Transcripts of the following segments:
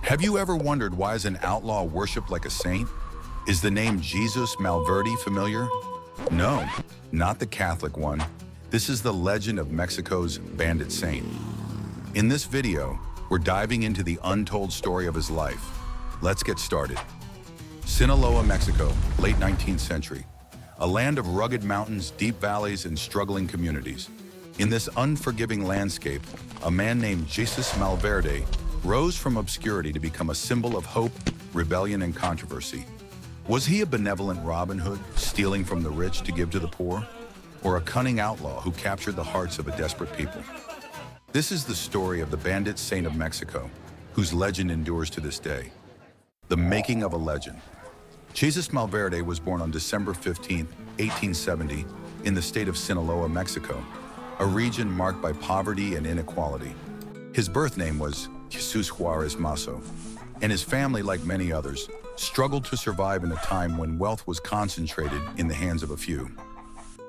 Have you ever wondered why is an outlaw worshipped like a saint? Is the name Jesús Malverde familiar? No, not the Catholic one. This is the legend of Mexico's Bandit Saint. In this video, we're diving into the untold story of his life. Let's get started. Sinaloa, Mexico, late 19th century. A land of rugged mountains, deep valleys, and struggling communities. In this unforgiving landscape, a man named Jesús Malverde rose from obscurity to become a symbol of hope, rebellion, and controversy. Was he a benevolent Robin Hood, stealing from the rich to give to the poor? Or a cunning outlaw who captured the hearts of a desperate people? This is the story of the Bandit Saint of Mexico, whose legend endures to this day. The making of a legend. Jesús Malverde was born on December 15, 1870, in the state of Sinaloa, Mexico, a region marked by poverty and inequality. His birth name was Jesús Juárez Mazo, and his family, like many others, struggled to survive in a time when wealth was concentrated in the hands of a few.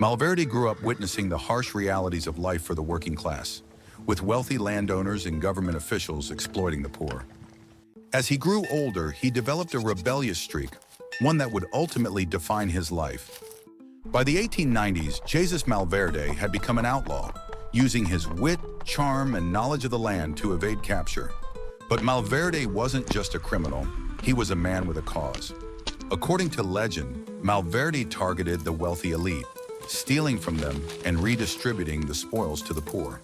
Malverde grew up witnessing the harsh realities of life for the working class, with wealthy landowners and government officials exploiting the poor. As he grew older, he developed a rebellious streak, one that would ultimately define his life. By the 1890s, Jesús Malverde had become an outlaw, using his wit, charm, and knowledge of the land to evade capture. But Malverde wasn't just a criminal, he was a man with a cause. According to legend, Malverde targeted the wealthy elite, stealing from them and redistributing the spoils to the poor.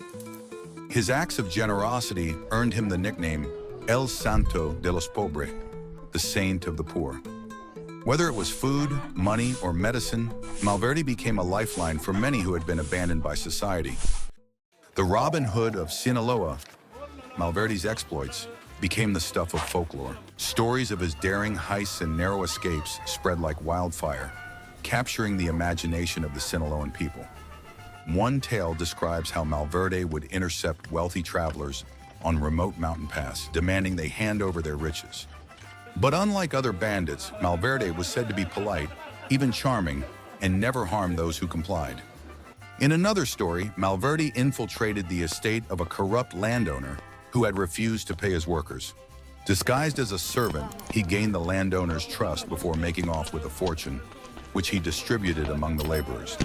His acts of generosity earned him the nickname El Santo de los Pobres, the saint of the poor. Whether it was food, money, or medicine, Malverde became a lifeline for many who had been abandoned by society. The Robin Hood of Sinaloa, Malverde's exploits became the stuff of folklore. Stories of his daring heists and narrow escapes spread like wildfire, capturing the imagination of the Sinaloan people. One tale describes how Malverde would intercept wealthy travelers on remote mountain paths, demanding they hand over their riches. But unlike other bandits, Malverde was said to be polite, even charming, and never harmed those who complied. In another story, Malverde infiltrated the estate of a corrupt landowner who had refused to pay his workers. Disguised as a servant, he gained the landowner's trust before making off with a fortune, which he distributed among the laborers.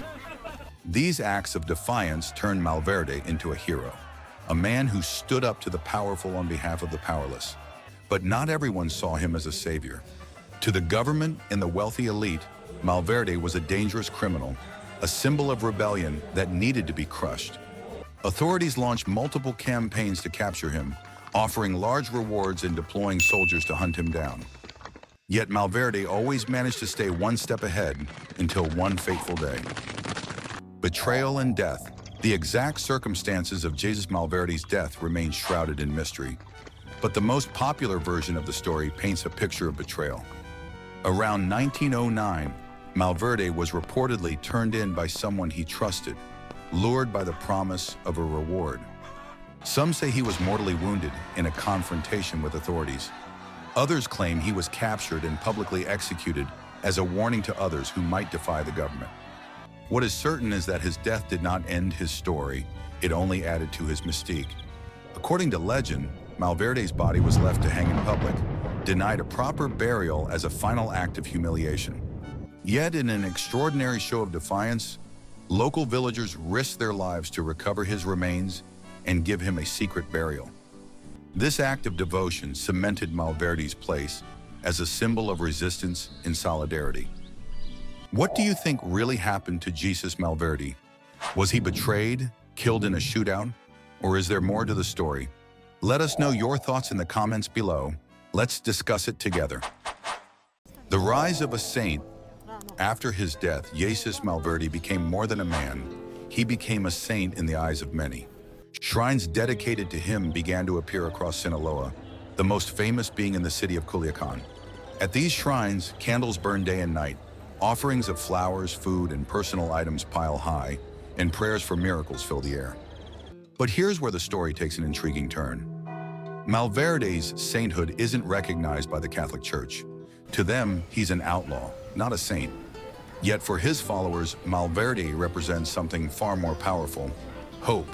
These acts of defiance turned Malverde into a hero, a man who stood up to the powerful on behalf of the powerless. But not everyone saw him as a savior. To the government and the wealthy elite, Malverde was a dangerous criminal, a symbol of rebellion that needed to be crushed. Authorities launched multiple campaigns to capture him, offering large rewards and deploying soldiers to hunt him down. Yet Malverde always managed to stay one step ahead until one fateful day. Betrayal and Death. The exact circumstances of Jesús Malverde's death remain shrouded in mystery, but the most popular version of the story paints a picture of betrayal. Around 1909, Malverde was reportedly turned in by someone he trusted, lured by the promise of a reward. Some say he was mortally wounded in a confrontation with authorities. Others claim he was captured and publicly executed as a warning to others who might defy the government. What is certain is that his death did not end his story, it only added to his mystique. According to legend, Malverde's body was left to hang in public, denied a proper burial as a final act of humiliation. Yet in an extraordinary show of defiance, local villagers risked their lives to recover his remains and give him a secret burial. This act of devotion cemented Malverde's place as a symbol of resistance and solidarity. What do you think really happened to Jesús Malverde? Was he betrayed, killed in a shootout, or is there more to the story? Let us know your thoughts in the comments below. Let's discuss it together. The rise of a saint. After his death, Jesús Malverde became more than a man. He became a saint in the eyes of many. Shrines dedicated to him began to appear across Sinaloa, the most famous being in the city of Culiacan. At these shrines, candles burn day and night, offerings of flowers, food, and personal items pile high, and prayers for miracles fill the air. But here's where the story takes an intriguing turn. Malverde's sainthood isn't recognized by the Catholic Church. To them, he's an outlaw, not a saint. Yet for his followers, Malverde represents something far more powerful: hope.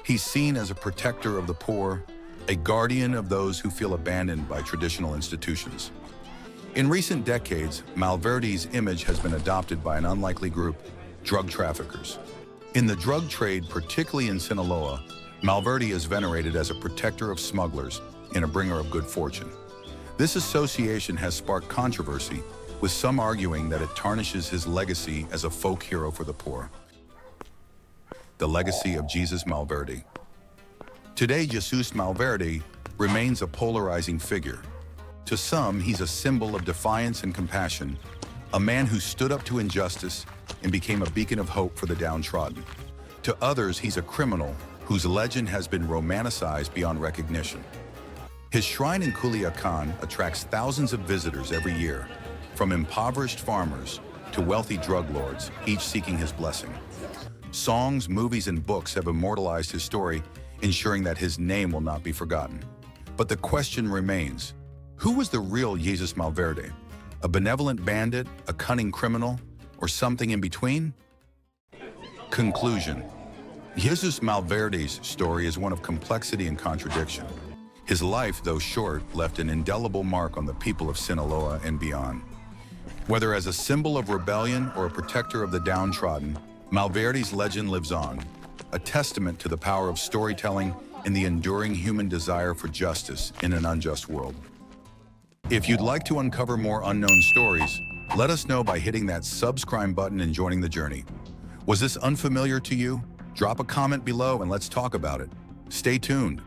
He's seen as a protector of the poor, a guardian of those who feel abandoned by traditional institutions. In recent decades, Malverde's image has been adopted by an unlikely group, drug traffickers. In the drug trade, particularly in Sinaloa, Malverde is venerated as a protector of smugglers and a bringer of good fortune. This association has sparked controversy, with some arguing that it tarnishes his legacy as a folk hero for the poor. The legacy of Jesús Malverde. Today, Jesús Malverde remains a polarizing figure. To some, he's a symbol of defiance and compassion, a man who stood up to injustice and became a beacon of hope for the downtrodden. To others, he's a criminal whose legend has been romanticized beyond recognition. His shrine in Culiacan attracts thousands of visitors every year, from impoverished farmers to wealthy drug lords, each seeking his blessing. Songs, movies, and books have immortalized his story, ensuring that his name will not be forgotten. But the question remains, who was the real Jesús Malverde? A benevolent bandit, a cunning criminal, or something in between? Conclusion. Jesús Malverde's story is one of complexity and contradiction. His life, though short, left an indelible mark on the people of Sinaloa and beyond. Whether as a symbol of rebellion or a protector of the downtrodden, Malverde's legend lives on, a testament to the power of storytelling and the enduring human desire for justice in an unjust world. If you'd like to uncover more unknown stories, let us know by hitting that subscribe button and joining the journey. Was this unfamiliar to you? Drop a comment below and let's talk about it. Stay tuned.